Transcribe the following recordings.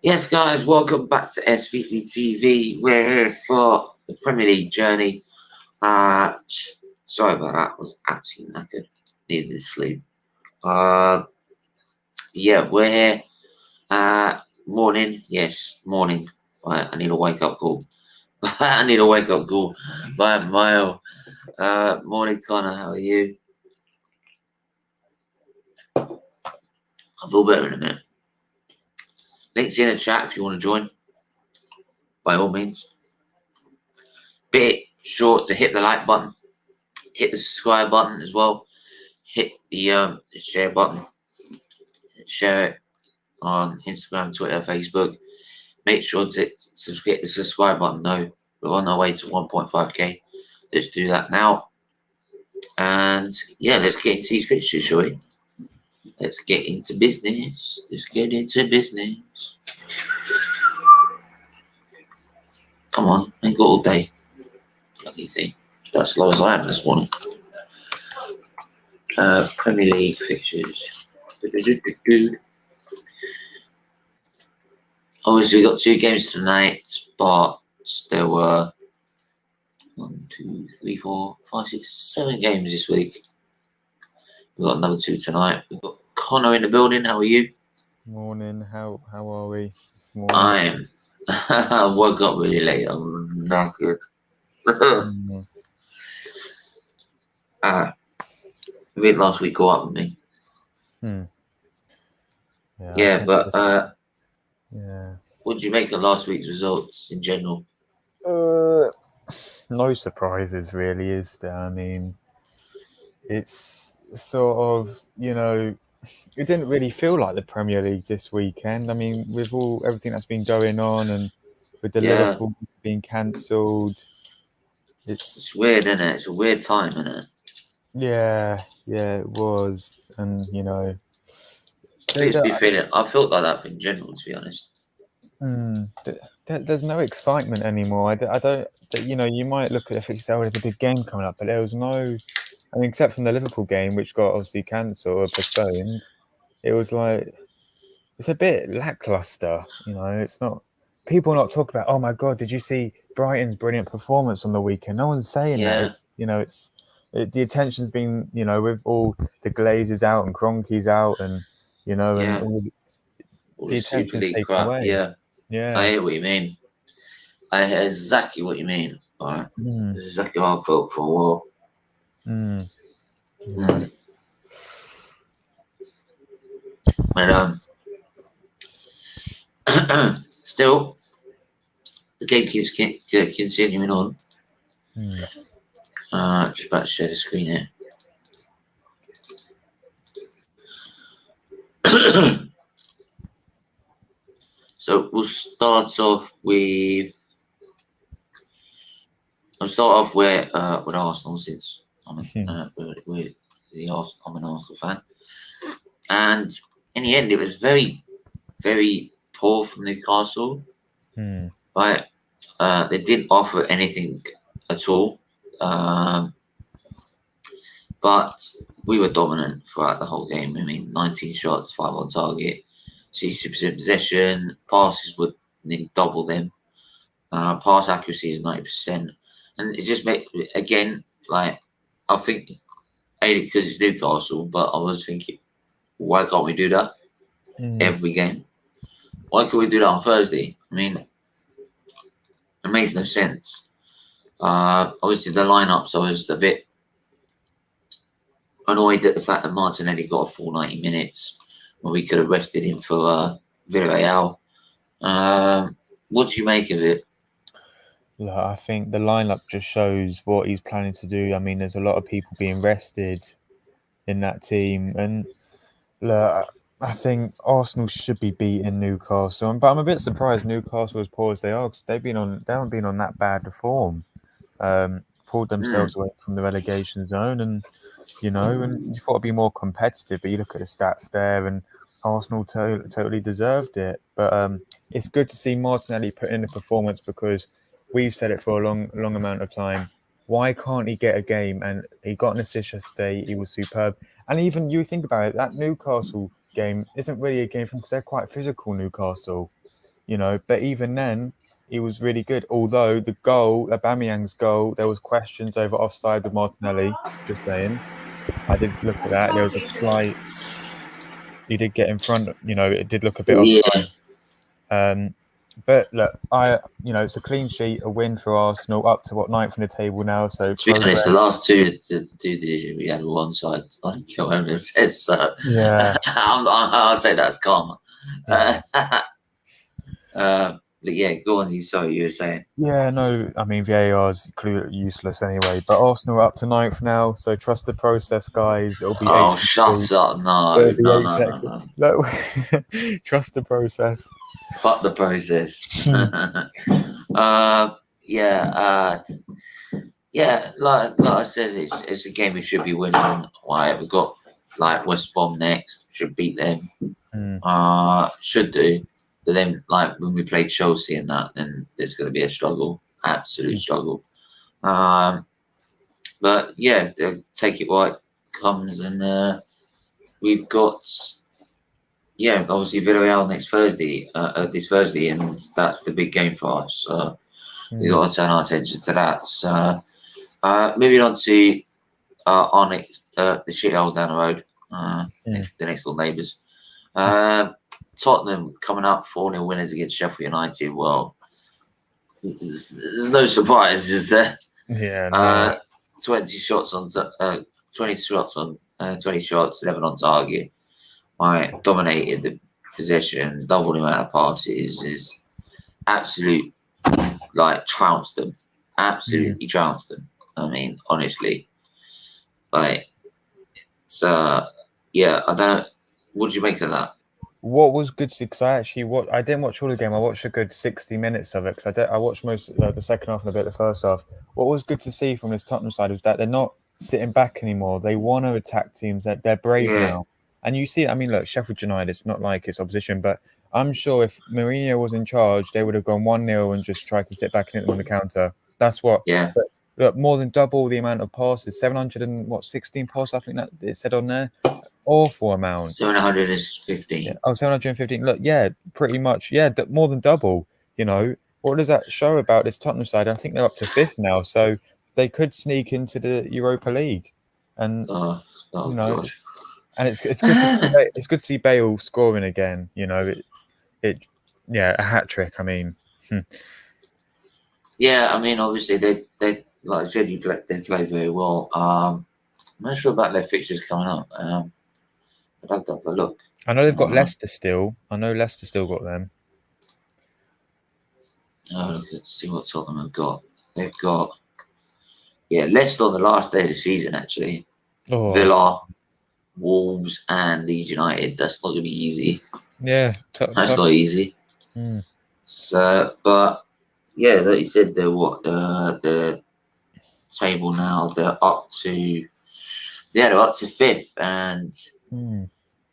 Yes, guys, welcome back to SFeatleyTV. We're here for the Premier League journey. Sorry about that. I was actually knackered. Needed to sleep. Yeah, we're here. Morning. Yes, morning. Right, I need a wake-up call. I need a wake-up call by a mile. Morning, Connor. How are you? I feel better in a minute. Links in the chat if you want to join. By all means. Bit short to hit the like button. Hit the subscribe button as well. Hit the share button. Share it on Instagram, Twitter, Facebook. Make sure to hit the subscribe button. No, we're on our way to 1.5k. Let's do that now. And yeah, let's get into these pictures, shall we? Let's get into business. Let's get into business. Come on, I ain't got all day. Bloody thing. That's slow as I am this morning. Premier League fixtures. Obviously, we got 2 games tonight, but there were 1, 2, 3, 4, 5, 6, 7 games this week. We've got another 2 tonight. We've got Connor in the building. How are you? Morning. How are we this morning? I woke up really late. I'm not good. Vid last week caught up with me. Yeah, but what did you make of last week's results in general? No surprises, really, is there? I mean, it's sort of, it didn't really feel like the Premier League this weekend. I mean, with everything that's been going on and with the Liverpool being cancelled, it's weird, isn't it? It's a weird time, isn't it? Yeah, it was, and I felt like that in general, to be honest. There's no excitement anymore. I don't. You might look at it, there's a big game coming up, but there was no. I mean, except from the Liverpool game, which got obviously cancelled or postponed, it was like it's a bit lackluster. It's not. People are not talking about. Oh my God, did you see Brighton's brilliant performance on the weekend? No one's saying that. It's the attention's been with all the Glazers out and Kroenke's out, and and all the Super League crap. Away. Yeah, I hear what you mean. I hear exactly what you mean. All right, this is exactly how I felt for a while. But still, the game keeps continuing on. Just about to share the screen here. So we'll start off with. I'll start off with Arsenal, since I'm an Arsenal fan, and in the end, it was very, very poor from Newcastle. Right, they didn't offer anything at all, but we were dominant throughout the whole game. I mean, 19 shots, 5 on target, 60% possession, passes would nearly double them. Pass accuracy is 90%. And it just made, again, like, I think, because it's Newcastle, but I was thinking, why can't we do that every game? Why can't we do that on Thursday? I mean, it makes no sense. Obviously, the lineups, I was a bit annoyed at the fact that Martinelli got a full 90 minutes when we could have rested him for Villarreal. What do you make of it? Look, I think the lineup just shows what he's planning to do. I mean, there's a lot of people being rested in that team, and look, I think Arsenal should be beating Newcastle. But I'm a bit surprised Newcastle, as poor as they are, because they haven't been on that bad a form. Pulled themselves away from the relegation zone, and you thought it'd be more competitive. But you look at the stats there, and Arsenal totally deserved it. But it's good to see Martinelli put in a performance, because we've said it for a long amount of time. Why can't he get a game? And he got an assist yesterday. He was superb. And even you think about it, that Newcastle game isn't really a game for him, because they're quite physical, Newcastle. you know. But even then, he was really good. Although the goal, Aubameyang's goal, there was questions over offside with Martinelli. Just saying, I did look at that. There was a slight. He did get in front. You know, it did look a bit Yeah. offside. But look, it's a clean sheet, a win for Arsenal, up to ninth in the table now. So To be honest, progress. the last two division we had were one side, like Joanna said. So Yeah. I'll take that as karma. Yeah. But yeah, go on. Sorry, you were saying. Yeah, no, I mean VAR is useless anyway. But Arsenal are up to ninth now, so trust the process, guys. It'll be Oh, eighth next shut week. up! No, It'll be no, eighth no, no, next no. Look, trust the process. Fuck the process. Yeah. Like I said, it's a game we should be winning. Like we've got like West Brom next, should beat them. Should do. But then, like when we play Chelsea and that, then there's going to be a struggle, absolute struggle. But yeah, take it while it comes, and we've got obviously Villarreal next Thursday, this Thursday, and that's the big game for us. So we got to turn our attention to that. So moving on to our next, the shithole down the road, the next door neighbours. Tottenham coming up 4-0 winners against Sheffield United. Well, there's no surprise, is there? Yeah. No. 20 shots, 11 on target. Dominated the possession, double the amount of passes, is absolute, like, trounced them. Absolutely trounced them. I mean, honestly. Like, it's, I don't know. What did you make of that? What was good to see, because I didn't watch all the game. I watched a good 60 minutes of it, because I watched most the second half and a bit of the first half. What was good to see from this Tottenham side was that they're not sitting back anymore. They want to attack teams. That they're brave now. And you see, I mean, look, Sheffield United, it's not like it's opposition, but I'm sure if Mourinho was in charge, they would have gone 1-0 and just tried to sit back and hit them on the counter. That's what. Yeah. But look, more than double the amount of passes, 716 passes, I think that it said on there. Awful amount. 715. Yeah. Oh, 715. Look, yeah, pretty much. Yeah, more than double. You know, what does that show about this Tottenham side? I think they're up to 5th now, so they could sneak into the Europa League. And God. and it's good to see. It's good to see Bale scoring again. You know, a hat trick. I mean, Yeah, I mean, obviously they like I said, they play very well. I'm not sure about their fixtures coming up. I'd have to have a look. I know they've got Leicester still. I know Leicester still got them. Let's see what Tottenham have got. They've got Leicester on the last day of the season actually. Oh. Villa, Wolves, and Leeds United. That's not gonna be easy. Yeah, that's not easy. So, but yeah, like you said, they're the table now. They're up to 5th, and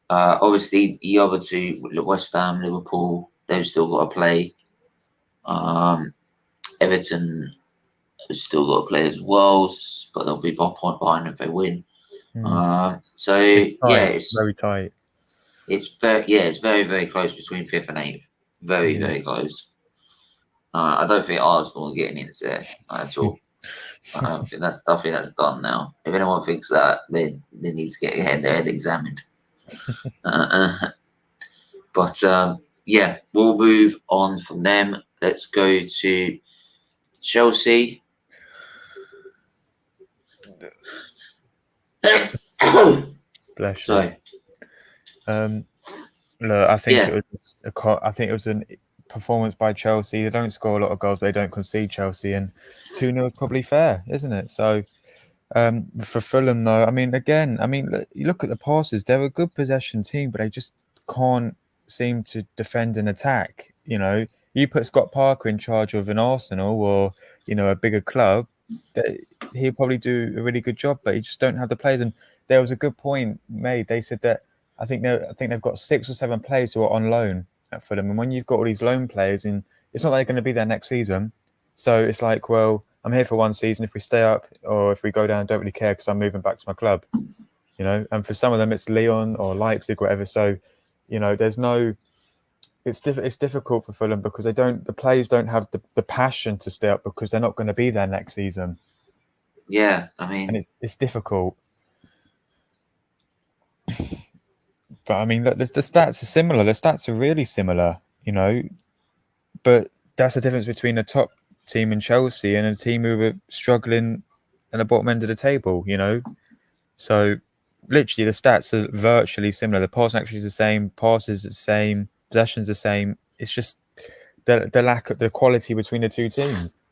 obviously the other two, West Ham, Liverpool, they've still got to play. Everton have still got to play as well, but they'll be by point behind if they win. So it's very tight. It's very, very close between 5th and 8th. Very, very close. I don't think Arsenal are getting into it at all. I think that's done now. If anyone thinks that, they need to get their head examined. But we'll move on from them. Let's go to Chelsea. Bless you. Sorry. Look, I think it was a performance by Chelsea. They don't score a lot of goals, but they don't concede. Chelsea, and 2-0 is probably fair, isn't it? So for Fulham, though, I mean, you look at the passes. They're a good possession team, but they just can't seem to defend and attack. You know, you put Scott Parker in charge of an Arsenal or a bigger club, he'll probably do a really good job, but he just don't have the players. And there was a good point made. They said that I think they've got 6 or 7 players who are on loan at Fulham, and when you've got all these loan players, and it's not like they're going to be there next season. So it's like, well, I'm here for one season. If we stay up or if we go down, don't really care because I'm moving back to my club. And for some of them, it's Lyon or Leipzig, whatever. So, there's no it's difficult for Fulham because the players don't have the passion to stay up because they're not going to be there next season. Yeah, I mean, and it's difficult. But I mean, the stats are similar. The stats are really similar, But that's the difference between a top team in Chelsea and a team who are struggling at the bottom end of the table, So literally, the stats are virtually similar. The passing actually is the same, passes the same, possessions the same. It's just the lack of the quality between the two teams.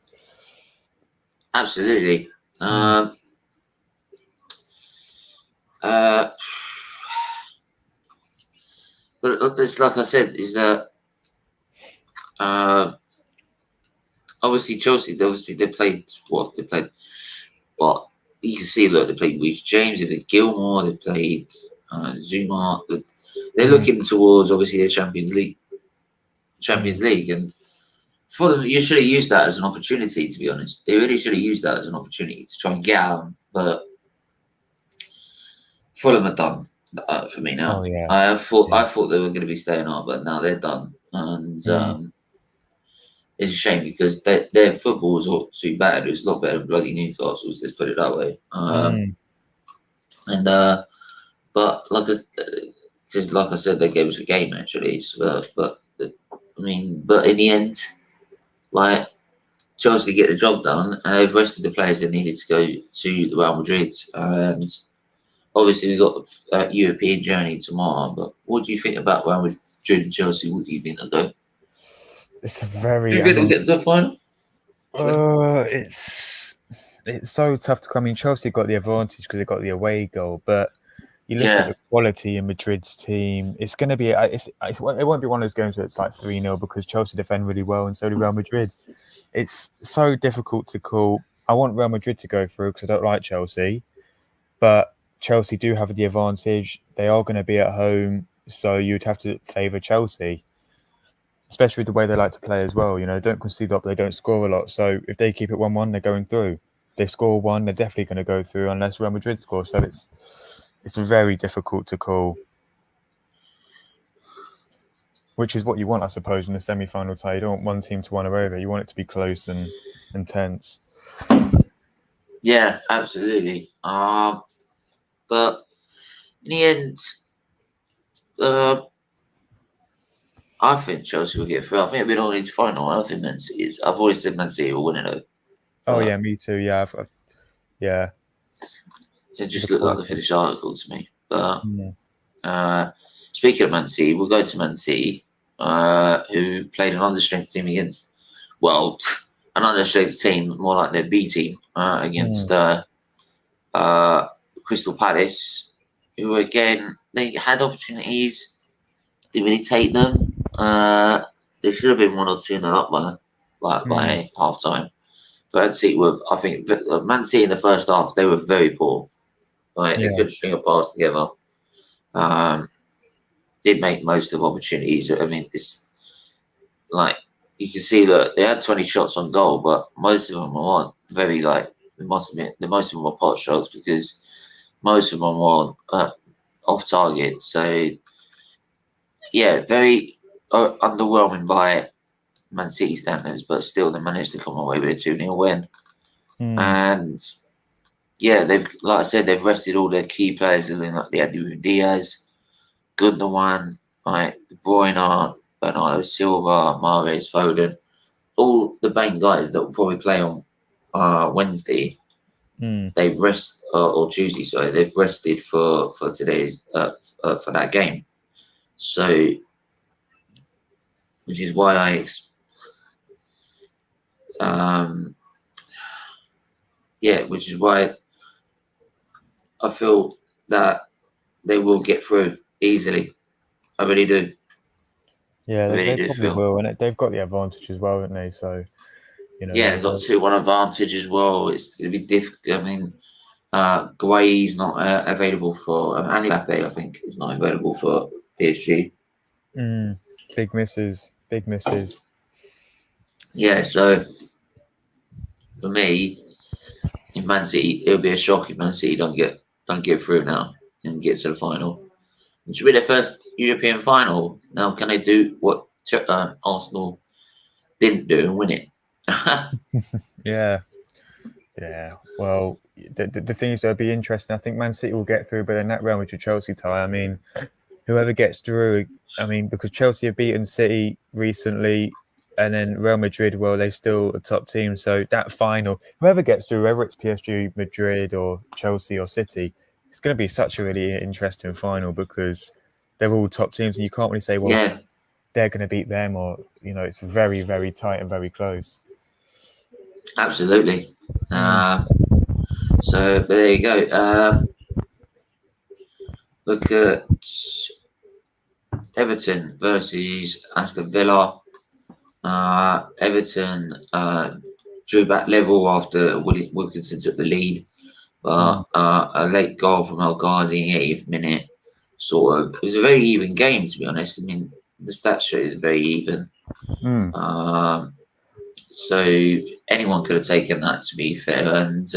absolutely. But it's like I said, is that obviously Chelsea, they played what? They played what? You can see, look, they played Reece James, they played Gilmore, they played Zuma. They're looking towards, obviously, the Champions League. And for them, you should have used that as an opportunity, to be honest. They really should have used that as an opportunity to try and get out. But Fulham are done for me now. Oh, yeah. I thought they were going to be staying on, but now they're done. And it's a shame because their football was not too bad. It was a lot better than bloody Newcastle's, let's put it that way. But like I said, they gave us a game actually. So, but in the end, like Chelsea get the job done, and they've rested the players that needed to go to Real Madrid, and obviously we've got a European journey tomorrow. But what do you think about Real Madrid and Chelsea? What do you think they'll go? It's a very. Do you think they'll get to the final? It's so tough to come. I mean, Chelsea got the advantage because they got the away goal, but you look at the quality in Madrid's team. It's going to be. It won't be one of those games where it's like 3-0 because Chelsea defend really well and so do Real Madrid. It's so difficult to call. I want Real Madrid to go through because I don't like Chelsea, but Chelsea do have the advantage. They are going to be at home, so you'd have to favour Chelsea, especially with the way they like to play as well. Don't concede up, they don't score a lot. So if they keep it 1-1, they're going through. If they score one, they're definitely going to go through unless Real Madrid score. So it's very difficult to call, which is what you want, I suppose, in the semi-final tie. You don't want one team to run over. You want it to be close and intense. Yeah, absolutely. But in the end, I think Chelsea will get through. I think it'll be an all-league final. I think Man City is. I've always said Man City will win it though. Oh yeah, me too. Yeah, yeah. It just looked like the finished article to me. But speaking of Man City, we'll go to Man City, who played an understrength team against, an understrength team, more like their B team, against Crystal Palace, who again, they had opportunities, didn't really take them. They should have been 1 or 2 up by half time. But Man City Man City in the first half, they were very poor. They couldn't string a pass together. Did make most of opportunities. I mean, it's like you can see that they had 20 shots on goal, but most of them weren't very most of them were pot shots because most of them were off target. So yeah, very underwhelming by Man City standards, but still they managed to come away with a 2-0 win. And yeah, they've rested all their key players. Like they had Diaz, Gundogan, De Bruyne, Bernardo Silva, Mahrez, Foden, all the main guys that will probably play on Wednesday. They've rested or Tuesday. Sorry, they've rested for today's for that game. So, which is why which is why I feel that they will get through easily. I really do. Yeah, they probably will, and they've got the advantage as well, haven't they? So, they've got 2-1 advantage as well. It's going to be difficult. I mean, Guayi's not available for and Mbappe, I think, is not available for PSG. Big misses. Yeah, so for me, in Man City, it'll be a shock if Man City don't get through now and get to the final. It should be their first European final. Now, can they do what Arsenal didn't do and win it. Yeah. Well, the thing is, that'll be interesting. I think Man City will get through, but in that Real Madrid-Chelsea tie, I mean, whoever gets through, I mean, because Chelsea have beaten City recently, and then Real Madrid, well, they're still a top team. So that final, whoever gets through, whether it's PSG, Madrid, or Chelsea or City, it's going to be such a really interesting final because they're all top teams, and you can't really say, well, Yeah, they're going to beat them, or it's very, very tight and very close. absolutely. So but there you go. Look at Everton versus Aston Villa. Everton drew back level after Wilkinson took the lead, but a late goal from El Ghazi in the 80th minute. It was a very even game, to be honest. I mean, the stats show it was very even. So anyone could have taken that, to be fair, and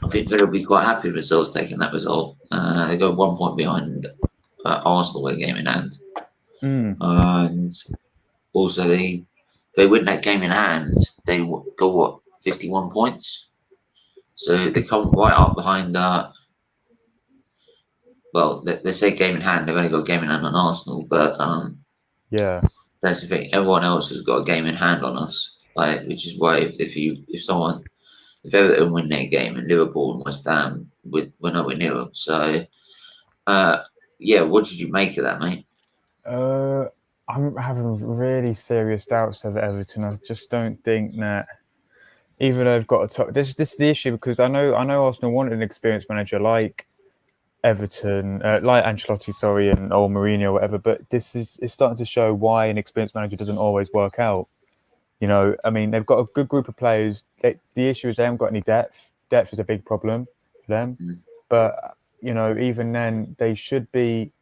I think Villa will be quite happy with themselves taking that result. They go 1 point behind Arsenal with a game in hand, and also they win that game in hand. They go 51 points, so they come right up behind. Well, they say game in hand. They've only got a game in hand on Arsenal, but that's the thing. Everyone else has got a game in hand on us, which is why if Everton win their game and Liverpool and West Ham, we're nowhere near them. So, what did you make of that, mate? I'm having really serious doubts over Everton. I just don't think that, even though they've got a top, this is the issue, because I know Arsenal wanted an experienced manager like Everton, like Ancelotti, or Mourinho, or whatever. But it's starting to show why an experienced manager doesn't always work out. I mean, they've got a good group of players. The issue is they haven't got any depth. Depth is a big problem for them. But, even then, they should be.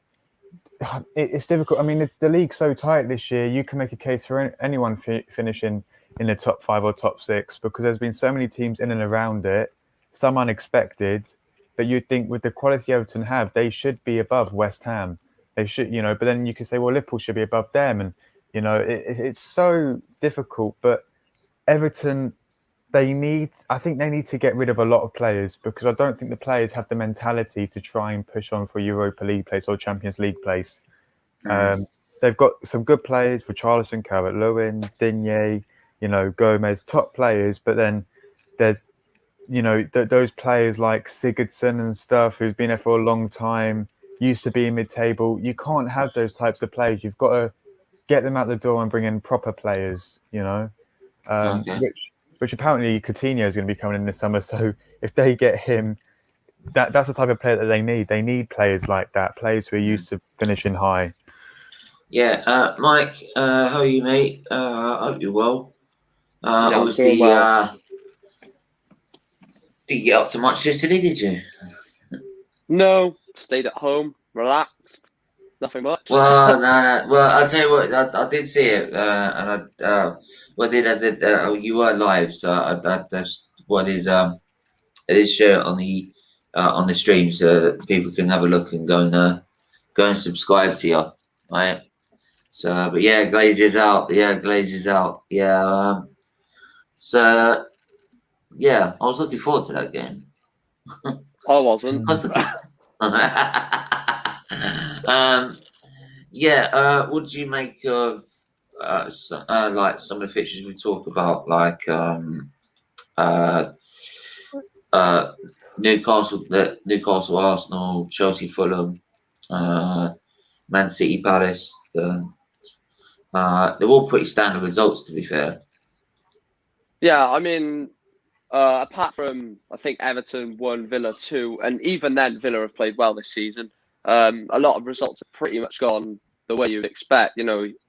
It's difficult. I mean, the league's so tight this year. You can make a case for anyone finishing in the top 5 or top 6, because there's been so many teams in and around it, some unexpected. But you'd think with the quality Everton have, they should be above West Ham. They should, but then you could say, well, Liverpool should be above them. And, it's so difficult. But Everton, I think they need to get rid of a lot of players, because I don't think the players have the mentality to try and push on for Europa League place or Champions League place. They've got some good players for Richarlison, Calvert-Lewin, Digne, Gomez, top players. But then there's, those players like Sigurdsson and stuff, who's been there for a long time, used to be in mid-table. You can't have those types of players. You've got to get them out the door and bring in proper players, which apparently Coutinho is going to be coming in this summer. So if they get him, that's the type of player that they need. They need players like that, players who are used to finishing high. Yeah, Mike, how are you, mate? I hope you're well. Obviously, did you get up so much yesterday, did you? No, stayed at home, relaxed, nothing much. Well, no. Well, I'll tell you what, I did see it, and you were live, so that's what is it is shared on the stream, so that people can have a look and go and subscribe to you, right? So, but yeah, Glazier's out. Yeah, Glazier's out. Yeah. So, yeah, I was looking forward to that game. I wasn't. What do you make of like some of the fixtures we talk about, like Newcastle, Arsenal, Chelsea, Fulham, Man City, Palace? They're all pretty standard results, to be fair. Yeah, I mean, apart from, I think Everton 1, Villa 2, and even then Villa have played well this season. A lot of results have pretty much gone the way you'd expect.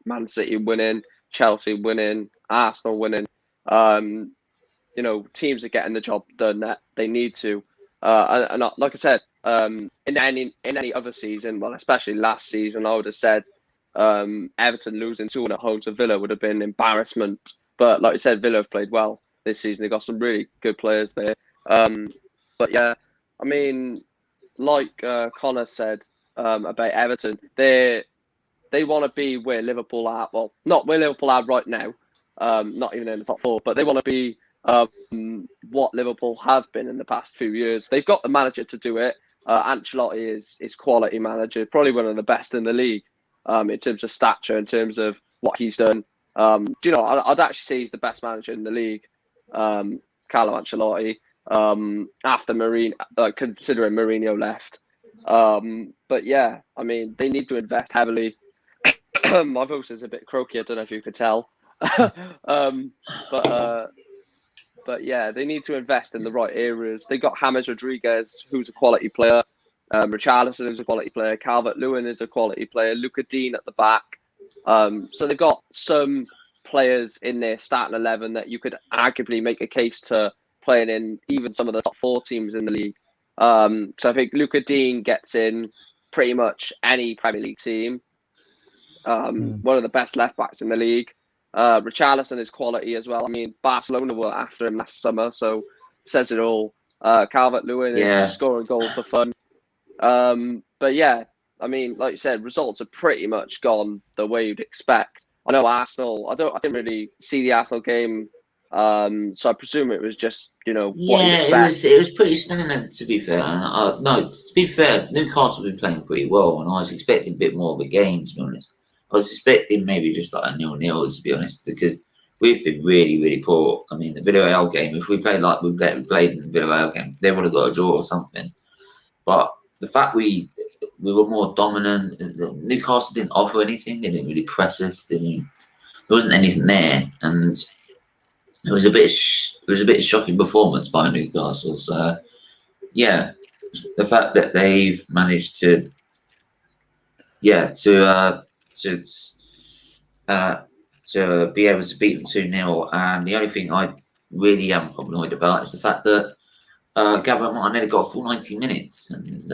Man City winning, Chelsea winning, Arsenal winning. Teams are getting the job done that they need to. And like I said, in any other season, well, especially last season, I would have said Everton losing 2-1 at home to Villa would have been embarrassment. But like I said, Villa have played well this season. They've got some really good players there. But yeah, I mean, like Connor said about Everton, they're they want to be where Liverpool are. Well, not where Liverpool are right now. Not even in the top 4, but they want to be what Liverpool have been in the past few years. They've got the manager to do it. Ancelotti is quality manager, probably one of the best in the league in terms of stature, in terms of what he's done. Do you know? I'd actually say he's the best manager in the league, Carlo Ancelotti. After Mourinho, considering Mourinho left. But yeah, I mean, they need to invest heavily. My voice is a bit croaky. I don't know if you could tell. But yeah, they need to invest in the right areas. They got James Rodriguez, who's a quality player. Richarlison is a quality player. Calvert-Lewin is a quality player. Luca Dean at the back. So they've got some players in their starting 11 that you could arguably make a case to playing in even some of the top 4 teams in the league. So I think Luca Dean gets in pretty much any Premier League team. One of the best left backs in the league. Richarlison is quality as well. I mean, Barcelona were after him last summer, so says it all. Calvert-Lewin is just scoring goals for fun. But yeah, I mean, like you said, results are pretty much gone the way you'd expect. I know Arsenal. I didn't really see the Arsenal game, so I presume it was just what you'd expect. it was pretty standard, to be fair. And, no, to be fair, Newcastle have been playing pretty well, and I was expecting a bit more of a game, to be honest. I was expecting maybe just like a 0-0, to be honest, because we've been really, really poor. I mean, the Villarreal game, if we played like we played in the Villarreal game, they would have got a draw or something. But the fact we were more dominant, Newcastle didn't offer anything. They didn't really press us. There wasn't anything there, and it was a bit shocking performance by Newcastle. So yeah, the fact that they've managed to be able to beat them 2-0, and the only thing I really am annoyed about is the fact that Gabriel Martinelli got a full 90 minutes, and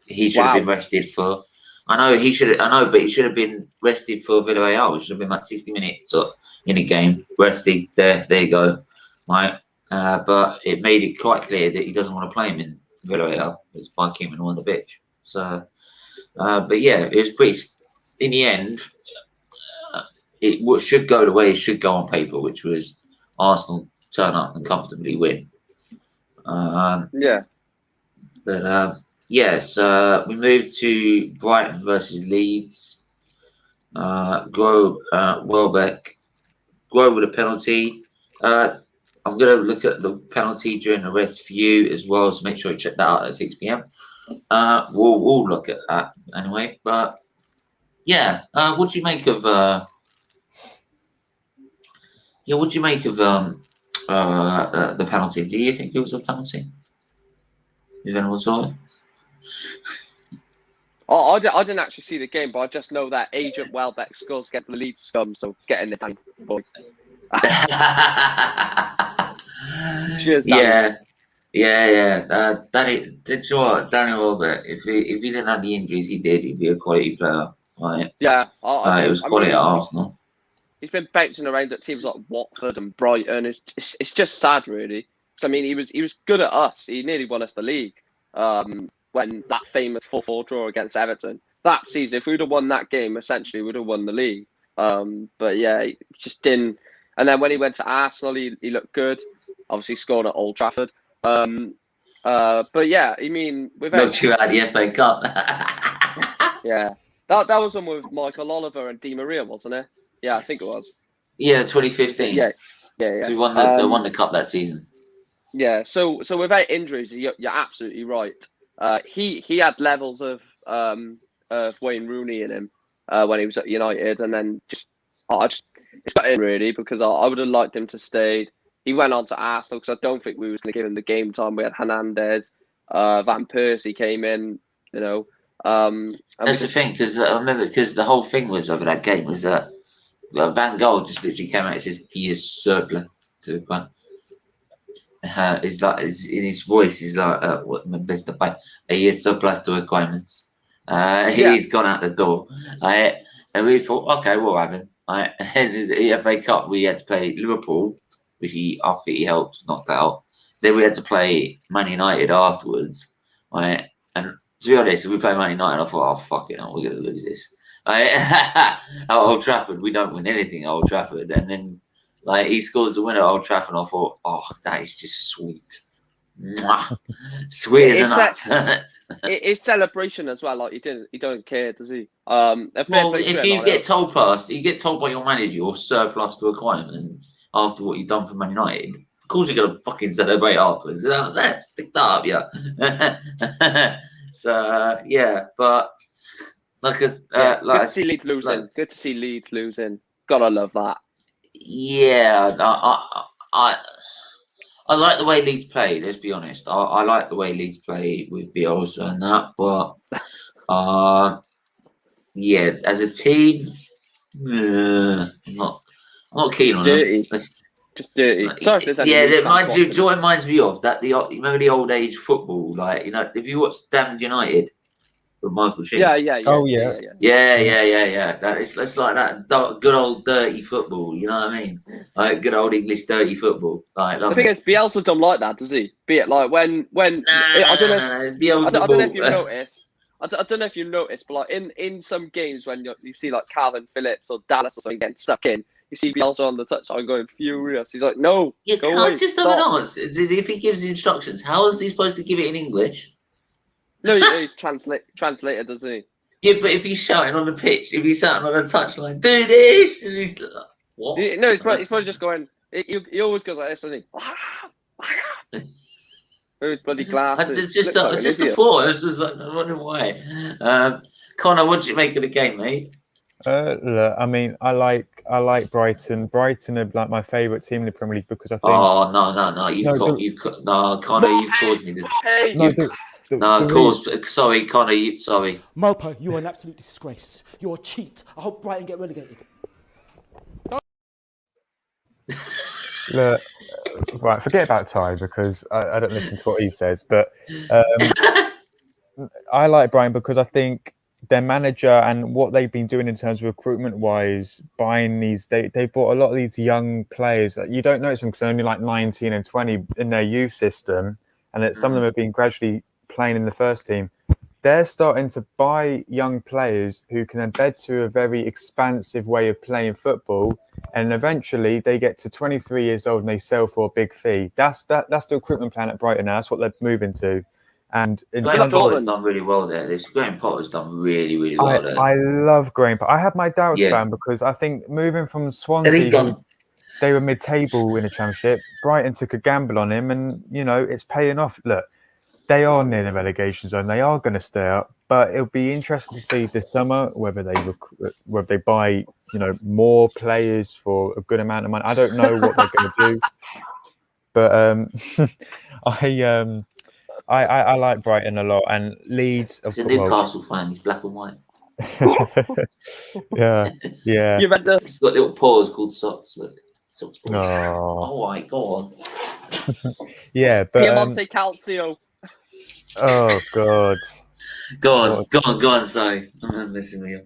he should have been rested for. But he should have been rested for Villarreal. It should have been like 60 minutes in a game, rested. There you go, right? But it made it quite clear that he doesn't want to play him in Villarreal. It's by keeping him on the pitch. So, but yeah, it was pretty. In the end, it should go the way it should go on paper, which was Arsenal turn up and comfortably win. We moved to Brighton versus Leeds. Grow with a penalty. I'm going to look at the penalty during the rest for you as well, so make sure you check that out at 6 p.m. We'll look at that anyway. But yeah, what do you make of? What do you make of the penalty? Do you think it was a penalty? If anyone saw it? I didn't actually see the game, but I just know that Agent Welbeck scores against the Leeds scum, so get in the tank, boy. Cheers, Danny. Daniel Welbeck, if he didn't have the injuries he did, he'd be a quality player, right? Yeah, it was quality at Arsenal. He's been bouncing around at teams like Watford and Brighton. It's just sad, really. I mean, he was good at us. He nearly won us the league when that famous 4-4 draw against Everton. That season, if we'd have won that game, essentially, we'd have won the league. But yeah, he just didn't. And then when he went to Arsenal, he looked good. Obviously, scored at Old Trafford. But yeah, I mean, not too out the FA Cup. Yeah, that was one with Michael Oliver and Di Maria, wasn't it? Yeah, I think it was. Yeah, 2015. Yeah. So we won the cup that season. Yeah. So without injuries, you're absolutely right. He had levels of Wayne Rooney in him when he was at United, and then it's got in really because I would have liked him to stay. He went on to Arsenal because I don't think we was going to give him the game time. We had Hernandez, Van Persie came in, That's the thing, because I remember the whole thing was over that game was that Van Gaal just literally came out and says he is surplus to the it's like in his voice he's like he is surplus to requirements. He's gone out the door, and we thought, okay, we'll have him. And in the FA Cup we had to play Liverpool, which I think he helped knocked out. Then we had to play Man United afterwards, and to be honest, if we play Man United, I thought, oh fuck it, we're gonna lose this. At Old Trafford, we don't win anything at Old Trafford, and then like he scores the winner at Old Trafford, and I thought, oh, that is just sweet. Mwah. Sweet as a nut. It's celebration as well. Like he don't care, does he? Well, if you get told by your manager you're surplus to requirements after what you've done for Man United, of course you're gonna fucking celebrate afterwards. Let's stick that up, yeah. So yeah, but like good to see Leeds losing. Good to see Leeds losing. Gotta love that. Yeah, I like the way Leeds play. Let's be honest. I like the way Leeds play with Bielsa and that, but yeah, as a team, I'm not keen on them. Just dirty. Sorry if there's any. Yeah, it reminds me of that. Remember the old age football, like if you watch Damned United with Michael Sheen. Yeah. Oh yeah. It's like that good old dirty football. You know what I mean? Like good old English dirty football. Like I think it's Bielsa don't like that, does he? Be it like when I don't know if you noticed. I don't know if you noticed, but like in some games when you see like Calvin Phillips or Dallas or something getting stuck in, you see Bielsa on the touchline going furious. He's like, no, you can't just have an answer. If he gives instructions, how is he supposed to give it in English? No, he's translator, doesn't he? Yeah, but if he's shouting on the pitch, if he's shouting on the touchline, do this, and he's like, what? No, he's probably just going. He always goes like this, doesn't he? Who's bloody glasses? It's just a thought. It's just like I'm wondering why. Connor, what did you make of the game, mate? Look, I mean, I like Brighton. Brighton are like my favourite team in the Premier League because I think. Oh no! Connor, you've caused me this. Sorry, Connor. Sorry. Mopo, you are an absolute disgrace. You're a cheat. I hope Brighton get relegated. Look, right, forget about Ty because I don't listen to what he says. But I like Brighton because I think their manager and what they've been doing in terms of recruitment-wise, buying they bought a lot of these young players that you don't notice them because they're only like 19 and 20 in their youth system, and that some of them have been gradually playing in the first team. They're starting to buy young players who can embed to a very expansive way of playing football, and eventually they get to 23 years old and they sell for a big fee. That's the recruitment plan at Brighton now. That's what they're moving to. And Graham Potter's done really well there. Graham Potter's done really, really well there. I love Graham Potter. I had my doubts fan because I think moving from Swansea, they were mid-table in the Championship. Brighton took a gamble on him, and it's paying off. Look, they are near the relegation zone. They are going to stay up, but it'll be interesting to see this summer whether they buy more players for a good amount of money. I don't know what they're going to do, but I like Brighton a lot, and Leeds. He's a Newcastle fan. He's black and white. yeah. You read this? He's got little paws called socks. Look, socks. Oh, all right, go on. Yeah, but Piemonte Calcio. Oh God. Go on. Sorry, I'm messing with you.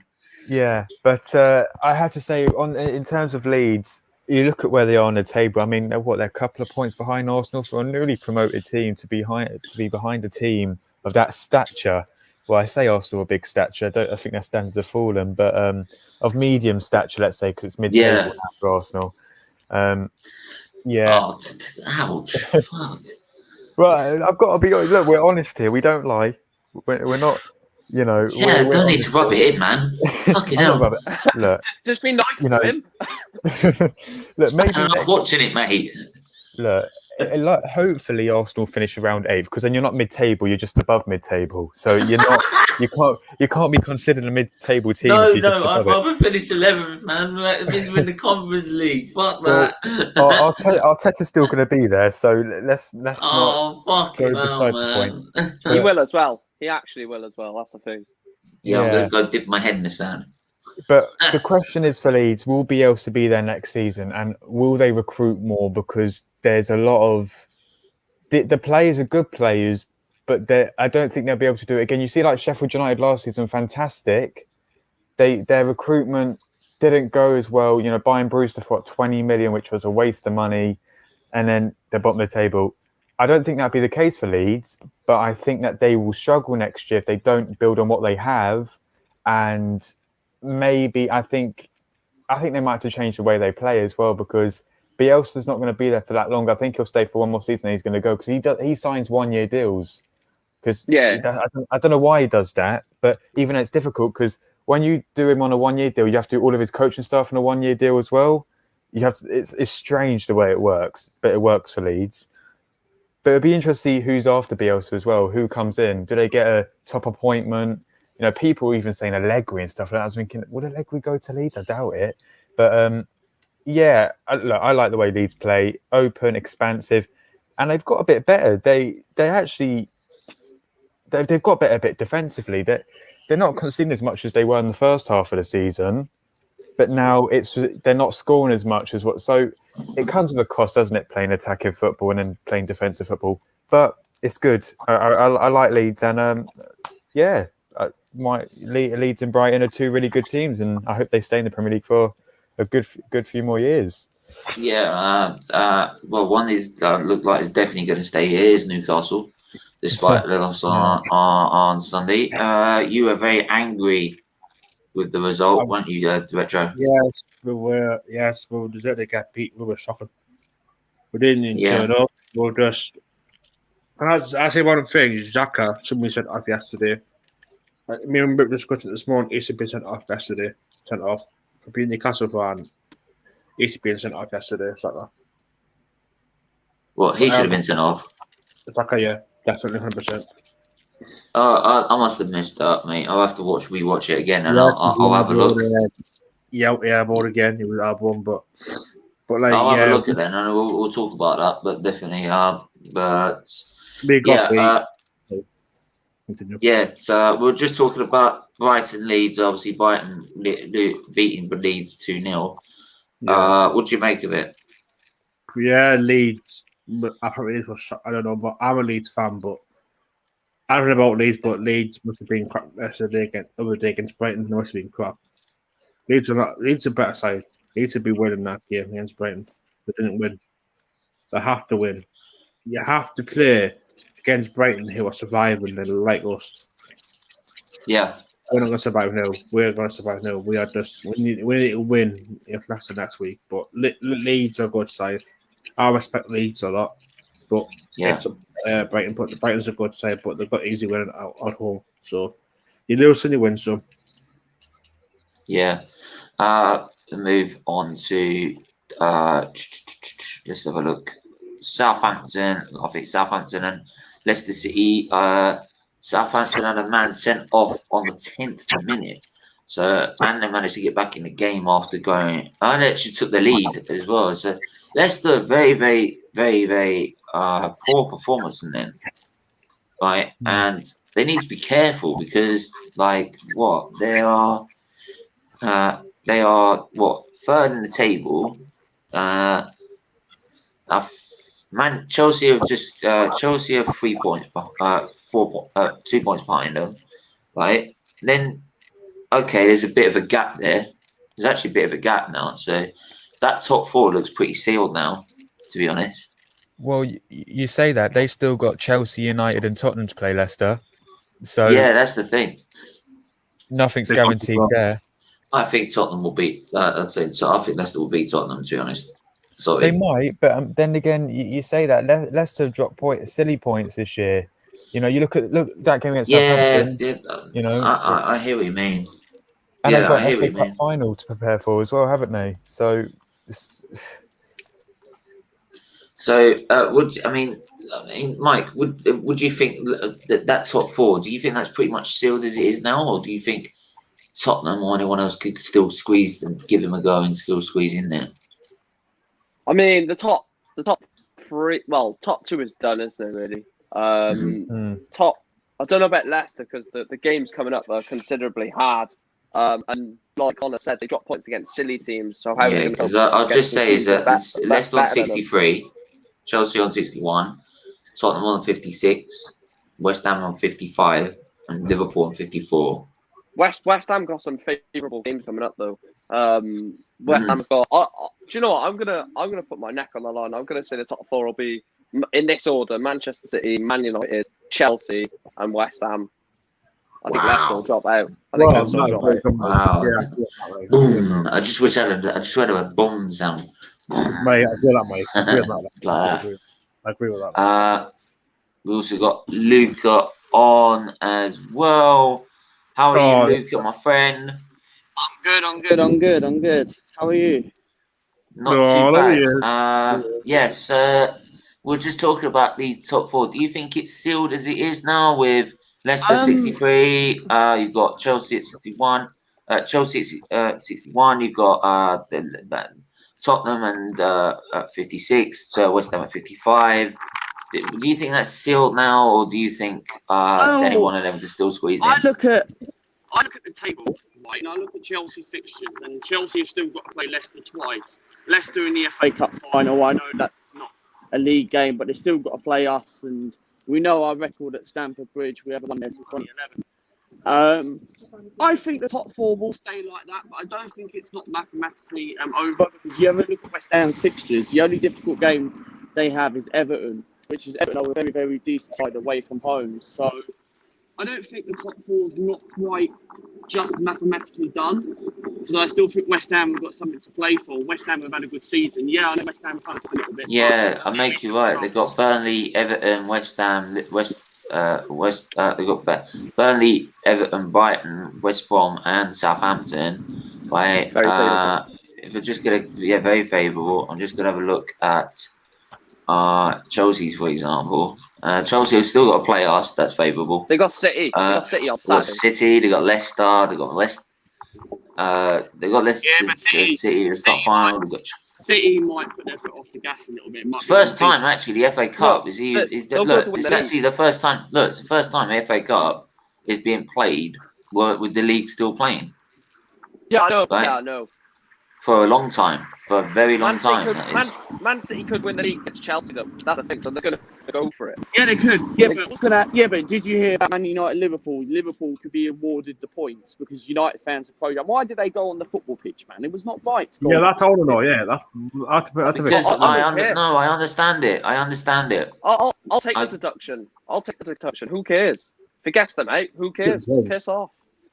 Yeah, but I have to say, in terms of Leeds, you look at where they are on the table. I mean, they're a couple of points behind Arsenal for a newly promoted team to be behind a team of that stature. Well, I say Arsenal a big stature. I think their standards have fallen, but of medium stature, let's say, because it's mid-table for Arsenal. Yeah. Oh, ouch! Fuck. Right, I've got to be honest. Look, we're honest here. We don't lie. We're not. Yeah, don't need to rub it in, man. Fucking hell. Look, just be nice to him. Look, maybe I'm watching it, mate. Look, hopefully Arsenal finish around 8th, because then you're not mid-table, you're just above mid-table. So you're not. You can't be considered a mid-table team. No, I'd rather finish 11th, man. This is in the Conference League. Fuck that. I'll tell you, Arteta's still going to be there. So let's not go beside the point. He will as well. He actually will as well. That's the thing. Yeah, I'm going to go dip my head in the sand. But the question is for Leeds, will Bielsa be there next season, and will they recruit more? Because there's a lot of the players are good players, but I don't think they'll be able to do it again. You see, like Sheffield United last season, fantastic. Their recruitment didn't go as well. Buying Brewster for 20 million, which was a waste of money, and then they're bottom of the table. I don't think that'd be the case for Leeds, but I think that they will struggle next year if they don't build on what they have. And maybe I think they might have to change the way they play as well, because Bielsa's not going to be there for that long. I think he'll stay for one more season and he's going to go, because he signs 1-year deals. Because I don't know why he does that, but even it's difficult, because when you do him on a 1-year deal, you have to do all of his coaching stuff on a 1-year deal as well. You have to. It's strange the way it works, but it works for Leeds. But it'd be interesting to see who's after Bielsa as well. Who comes in? Do they get a top appointment? You know, people even saying Allegri and stuff like that. I was thinking, would Allegri go to Leeds? I doubt it. But yeah, I like the way Leeds play, open, expansive, and they've got a bit better. They've got better a bit defensively. They're not conceding as much as they were in the first half of the season, but now they're not scoring as much as what. So it comes with a cost, doesn't it? Playing attacking football and then playing defensive football, but it's good. I like Leeds, and Leeds and Brighton are two really good teams, and I hope they stay in the Premier League for a good few more years. Yeah. Well, one is look like it's definitely going to stay here is Newcastle, despite the loss on Sunday. You were very angry with the result, weren't you, Retro? Yes, we were. Yes, we deserved to get beat. We were shocking. We didn't turn up. We were just. And I say one thing: Xhaka should be sent off yesterday. Me and Rick discussed it this morning. He should be sent off yesterday. Sent off for being Newcastle fan. He should be sent off yesterday. Xhaka. Well, he should have been sent off. Xhaka, yeah, definitely 100%. I must have missed that, mate. I'll have to rewatch it again, and I'll have a look. Yeah, more again. It was our one, but like, I'll have a look at that, and we'll talk about that. But definitely, So we're just talking about Brighton Leeds. Obviously, Brighton beating Leeds 2-0. What do you make of it? Yeah, Leeds. I probably Leeds was. I don't know, but I'm a Leeds fan, but. I don't know about Leeds, but Leeds must have been crap yesterday against Brighton. They must have been crap. Leeds are better side. Leeds would be winning that game against Brighton. They didn't win. They have to win. You have to play against Brighton, who are surviving and like us. Yeah. We're not going to survive now. We're going to survive now. We need to win if that's the next week. But Leeds are a good side. I respect Leeds a lot. But Brighton, but Brighton's a good side, but they've got easy winning at home. So you lose and you win some. Yeah. Move on to let's have a look. Southampton. I think Southampton and Leicester City. Southampton had a man sent off on the 10th minute. So and they managed to get back in the game after going. And actually took the lead as well. So Leicester very, very, very, very poor performance from them, right? And they need to be careful because, like, they are third in the table. Chelsea have just Chelsea have 3 points, 2 points behind them, right? Then, okay, there's a bit of a gap there. There's actually a bit of a gap now, so that top four looks pretty sealed now, to be honest. Well, you say that they still got Chelsea, United, and Tottenham to play Leicester. So yeah, that's the thing. Nothing's guaranteed there. I think Tottenham will beat. I think Leicester will beat Tottenham. To be honest, sorry. They might, but then again, you say that Leicester have dropped silly points this year. You know, you look that game against Southampton. You know, I hear what you mean. And they've got an FA Cup final to prepare for as well, haven't they? So. So, Mike, would you think that top four? Do you think that's pretty much sealed as it is now, or do you think Tottenham or anyone else could still squeeze and give them a go and still squeeze in there? I mean, the top three. Well, top two is done, isn't it? Really. Top. I don't know about Leicester because the games coming up are considerably hard. And like Connor said, they drop points against silly teams. So how? Yeah, because I'll just say is that Leicester on 63, Chelsea on 61, Tottenham on 56, West Ham on 55, and Liverpool on 54. West Ham got some favourable games coming up though. West Ham's got. Do you know what? I'm gonna put my neck on the line. I'm gonna say the top four will be in this order: Manchester City, Man United, Chelsea, and West Ham. I think Wow. Leicester will drop out. I think Leicester will drop out. Wow. Yeah, Boom. I just wish I had a boom sound. mate, I feel that, mate. I agree with that. It's like that. I agree with that. We also got Luca on as well. How are you, Luca, my friend? I'm good. How are you? Not too bad. Yes, we're just talking about the top four. Do you think it's sealed as it is now with Leicester 63? You've got Chelsea at 61. Chelsea at 61. You've got Tottenham and 56. West Ham at 55. Do you think that's sealed now, or do you think any one of them can still squeeze in? I look at the table, right, and I look at Chelsea's fixtures, and Chelsea have still got to play Leicester twice. Leicester in the FA Cup final. I know that's not a league game, but they've still got to play us, and we know our record at Stamford Bridge. We haven't won there since 2011. I think the top four will stay like that, but I don't think it's not mathematically over, because you have a look at West Ham's fixtures. The only difficult game they have is Everton, which is Everton are a very, very decent side away from home. So I don't think the top four is not quite just mathematically done, because I still think West Ham have got something to play for. West Ham have had a good season. Yeah, I know West Ham kind of a little bit. Yeah, I make you right. They've got Burnley, Everton, West Ham, they've got Burnley, Everton, Brighton, West Brom, and Southampton. Right. If we're just gonna, very favourable. I'm just gonna have a look at Chelsea's, for example. Chelsea have still got to play us. That's favourable. They got City. They got City on They got Saturday. City. They got Leicester. They got Leicester. They got Leicester. Yeah, but City. The top final. They got City might put their foot off the gas a little bit. first time actually. The FA Cup is they'll go to win it's the actually the first time. Look, it's the first time the FA Cup is being played with the league still playing. Yeah, I know. Right? Yeah, I know. For a long time, for a very long time. Man City could win the league against Chelsea, though. That's the thing, so they're going to go for it. Yeah, they could. But did you hear about Man United Liverpool? Liverpool could be awarded the points because United fans are programmed. Why did they go on the football pitch, man? It was not right. Yeah, that's all I know. Yeah, that's a bit. Because I understand it. I understand it. I'll take the deduction. I'll take the deduction. Who cares? Forget them, mate. Who cares? Piss off.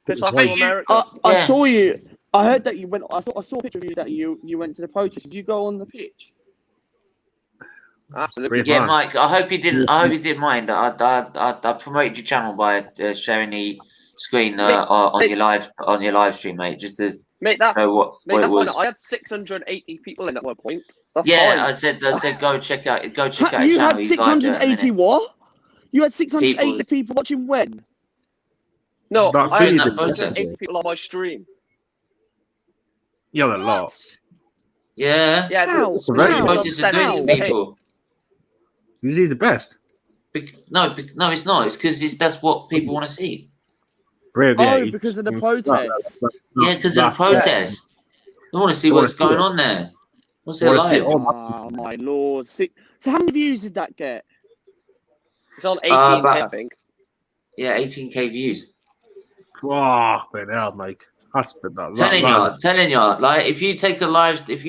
Piss off to America. I saw you. I heard that you went. I saw a picture of you that you went to the protest. Did you go on the pitch? Absolutely. Yeah, Mike. I hope you didn't. I hope you didn't mind. I promoted your channel by sharing the screen on your live stream, mate. Just as that's what it was. fine. I had 680 people in at one point. That's yeah, fine. I said go check out his channel. You had 680 what? You had 680 people watching when? No, That's I had easy. 680 people on my stream. Yeah, a lot. Yeah. Yeah, How? It's very much is doing to people. Is he the best? No, it's not. It's because that's what people want to see. Brave, because of the protest. Yeah, because of the protest. They want to see what's going on there. What's their life? Oh my lord! So how many views did that get? It's on 18K, I think. Yeah, 18K views. Oh, man, hell, Mike. That's been that. Telling you, like if you take a live, if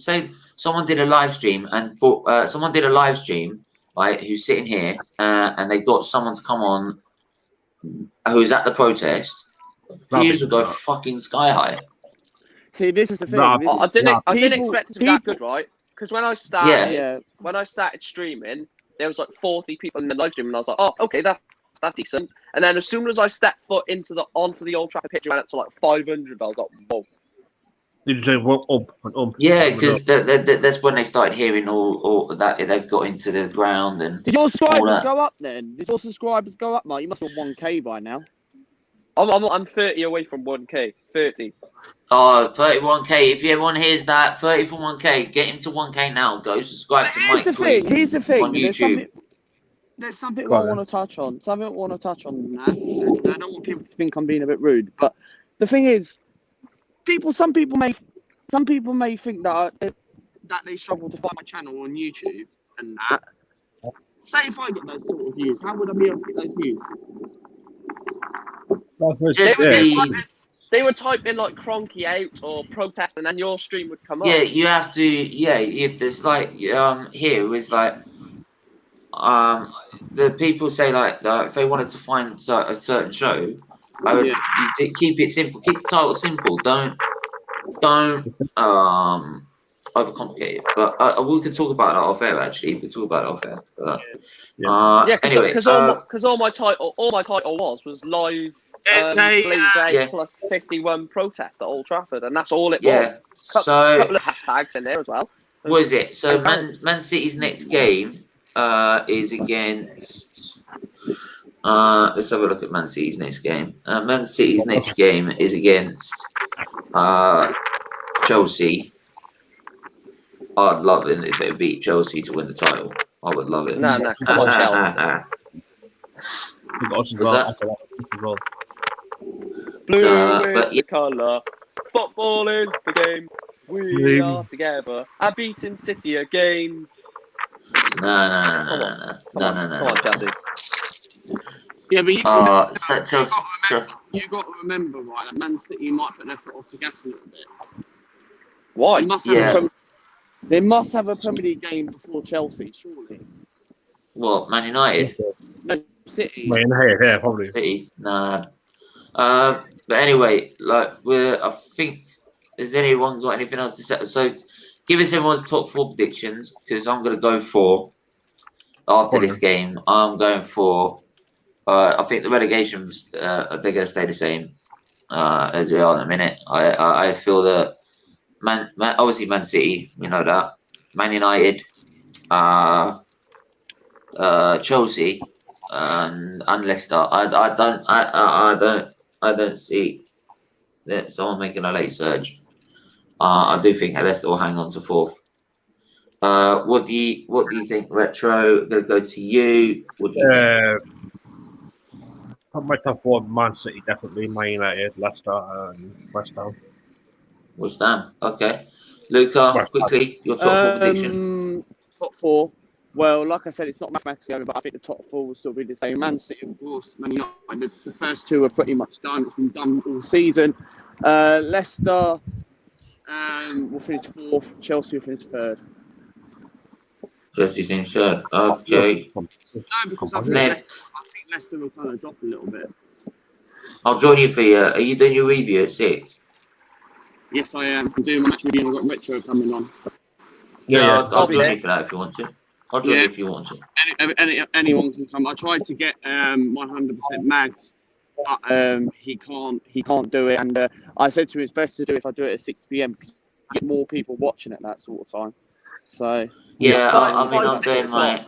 say someone did a live stream and right, who's sitting here, and they got someone to come on who's at the protest, views would go fucking sky high. See, this is the thing. I didn't expect it to be that good, right? Because when I started streaming, there was like 40 people in the live stream, and I was like, oh, okay, that's decent. And then as soon as I stepped foot onto the Old Trafford pitch, I went up to like 500. I was like, whoa. You just up. Yeah, because that's when they started hearing all that they've got into the ground and. Did your subscribers go up then? Did your subscribers go up, mate? You must have 1K by now. I'm 30 away from 1K. 30. Oh, 31K. If everyone hears that, 30 from 1K, get him to 1K now. Go subscribe to Mike. Here's the thing. On YouTube. There's something I want to touch on. I don't want people to think I'm being a bit rude, but the thing is, some people may think that they struggle to find my channel on YouTube and that. Say if I got those sort of views, how would I be able to get those views? They would type in like Cronky out or protest, and then your stream would come up. Yeah, you have to. Yeah, it's like here it's like the people say like if they wanted to find a certain show, I would keep it simple. Keep the title simple. Don't overcomplicate it. But we can talk about that off air. Actually, we can talk about it off air. Anyway, because all my title was live. Plus 51 protest at Old Trafford, and that's all it was. So couple of hashtags in there as well. What is it? So Man City's next game is against. Let's have a look at Man City's next game. Man City's next game is against Chelsea. I'd love it if they beat Chelsea to win the title. I would love it. No, come on, Chelsea. Blue is the colour. Football is the game. We are together. I've beaten City again. No. Come on, Chelsea. Yeah, but you got to remember, right, that Man City might put their foot off the gas a little bit. Why? They must have a Premier League game before Chelsea, surely. What, Man United? No, City. Man United, yeah, probably. City? Nah. But anyway, I think, has anyone got anything else to say? So, give us everyone's top 4 predictions, because I'm going to go for, after this game, I'm going for, I think the relegations, they're going to stay the same as they are in a minute. I feel that, obviously Man City, we know that. Man United, Chelsea, and Leicester. I don't see that someone making a late surge. I do think Leicester will hang on to 4th. What do you think, Retro? Gonna go to you. What do you think? My top 4: Man City, definitely. Man United, Leicester, and West Ham. West Ham. Okay, Luca. Quickly, your top 4 prediction. Top 4. Well, like I said, it's not mathematically over, but I think the top 4 will still be the same. Man City, of course. Man United, the first 2 are pretty much done. It's been done all season. Leicester will finish 4th. Chelsea will finish 3rd. 50 things, sir. Okay. No, because I think Leicester will kind of drop a little bit. I'll join you for you. Are you doing your review at 6? Yes, I am. I'm doing my match review and I've got Retro coming on. Yeah, I'll join you for that if you want to. I'll join you if you want to. Anyone can come. I tried to get 100% Mags, but he can't do it. And I said to him, it's best to do it if I do it at 6 p.m. because you get more people watching at that sort of time. So I'm doing my.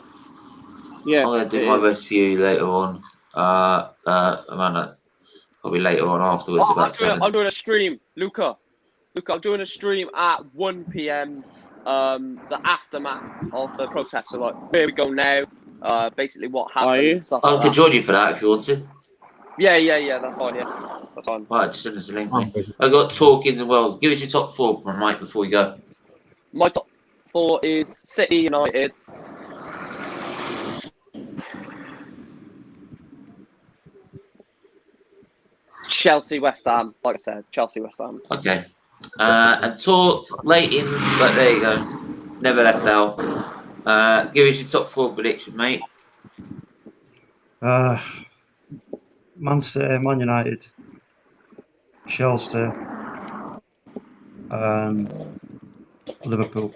Yeah, I'm gonna do my best for you later on. Probably later on afterwards. I'm doing a stream, Luca. I'm doing a stream at 1 p.m. The aftermath of the protest. So where we go now. Basically what happened. Are you? I can join you for that if you want to. Yeah, that's fine. Yeah, that's fine. Right, just send us a link. I got talk in the world. Give us your top 4, Mike, before we go. My top 4 is City, United. Chelsea, West Ham. Like I said, Chelsea, West Ham. Okay. And talk late in, but there you go. Never left out. Give us your top 4 prediction, mate. Man City, Man United, Chelsea, Liverpool.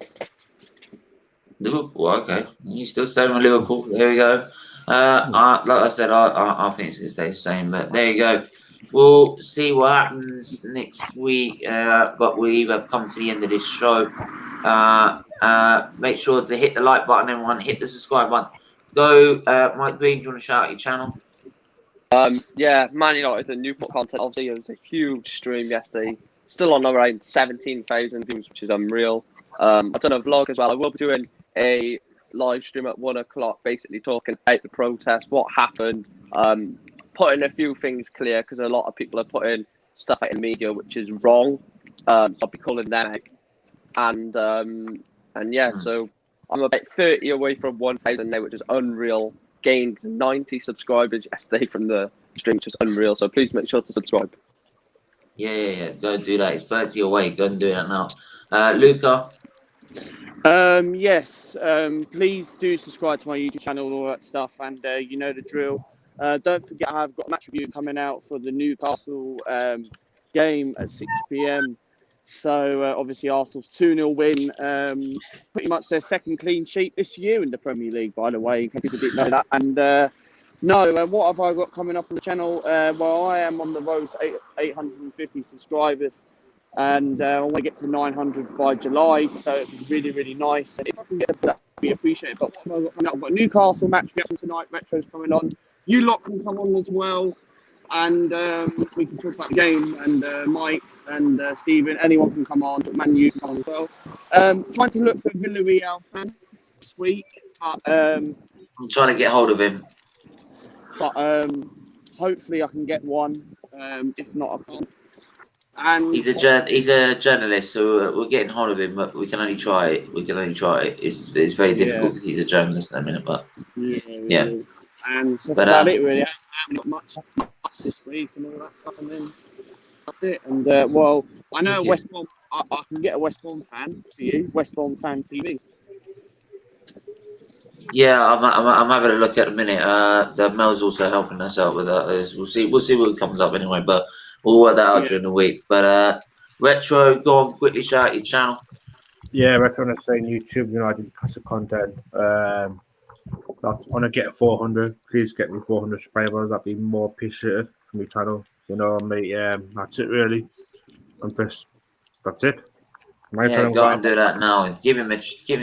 Liverpool, okay. You still staying on Liverpool? There we go. Like I said, I think it's going to stay the same, but there you go. We'll see what happens next week, but we have come to the end of this show. Make sure to hit the like button, everyone. Hit the subscribe button. Go, Mike Green, do you want to shout out your channel? Yeah, Man United and Newport content. Obviously, it was a huge stream yesterday. Still on around 17,000 views, which is unreal. I've done a vlog as well. I will be doing a live stream at 1 o'clock, basically talking about the protest, what happened, putting a few things clear because a lot of people are putting stuff out in the media which is wrong. So I'll be calling them out. And yeah, so I'm about 30 away from 1,000 now, which is unreal. Gained 90 subscribers yesterday from the stream, which is unreal. So please make sure to subscribe. Yeah. Go do that. It's 30 away. Go and do that now. Luca? Yes. Please do subscribe to my YouTube channel and all that stuff. And you know the drill. Don't forget, I've got a match review coming out for the Newcastle game at 6 p.m. So obviously Arsenal's 2-0 win. Pretty much their second clean sheet this year in the Premier League, by the way, if people didn't know that. And what have I got coming up on the channel? Well, I am on the road to 850 subscribers. And I want to get to 900 by July, so it'd be really, really nice. And if I can get to that, it'd be appreciated. But I've got a Newcastle match reaction tonight. Retro's coming on. You lot can come on as well, and we can talk about the game. And Mike and Stephen, anyone can come on. Man, you can come on as well. Trying to look for a Villarreal fan this week, but I'm trying to get hold of him. But hopefully I can get one. If not, I can't. And He's a journalist, so we're getting hold of him, but we can only try it. It's very difficult because he's a journalist at the minute, but yeah. And that's about it, really. I haven't got much this week and all that stuff, and then that's it. And well, I know West Brom. I can get a West Brom fan for you. West Brom fan TV. Yeah, I'm having a look at the minute. The Mel's also helping us out with that. We'll see what comes up anyway, but we'll work that out during the week. But Retro, go on, quickly shout out your channel. Yeah, Retro on the same YouTube, United Casa content. I want to get 400. Please get me 400 subscribers. That'd be more appreciated from my channel. That's it really. That's it. Go and do that now and give him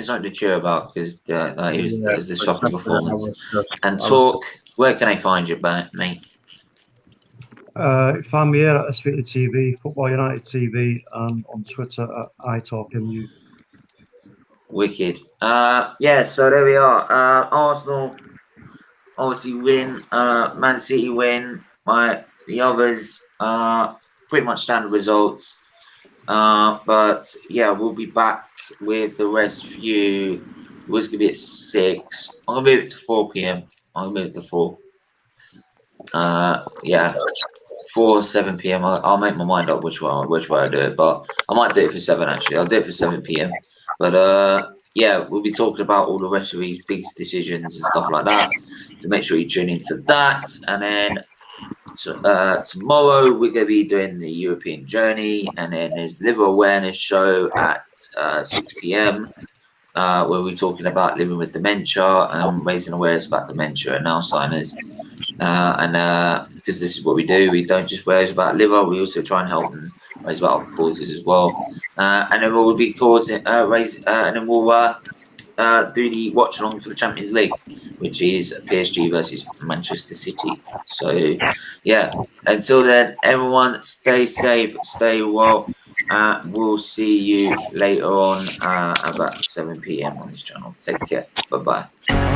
something to cheer about because he was a shocking performance. And talk. Where can I find you, mate? Find me here at SFeatleyTV, Football United TV, and on Twitter at iTalkMU. Wicked. So there we are. Arsenal obviously win. Man City win. The others pretty much standard results. But yeah, we'll be back with the rest of you. It was gonna be at 6. I'm gonna move it to 4 p.m. I'm gonna move it to 4. 4 7 p.m. I'll make my mind up which way I do it, but I might do it for 7 actually. I'll do it for 7 p.m. But we'll be talking about all the rest of these big decisions and stuff like that. So make sure you tune into that, and then. Tomorrow we're going to be doing the European journey, and then there's liver awareness show at 6 p.m. Where we're talking about living with dementia and raising awareness about dementia and Alzheimer's. Because this is what we do, we don't just raise about liver, we also try and help and raise about other causes as well. And then we'll be causing and then we'll do the watch along for the Champions League, which is PSG versus Manchester City. So, yeah, until then, everyone stay safe, stay well. We'll see you later on about 7 p.m. on this channel. Take care. Bye-bye.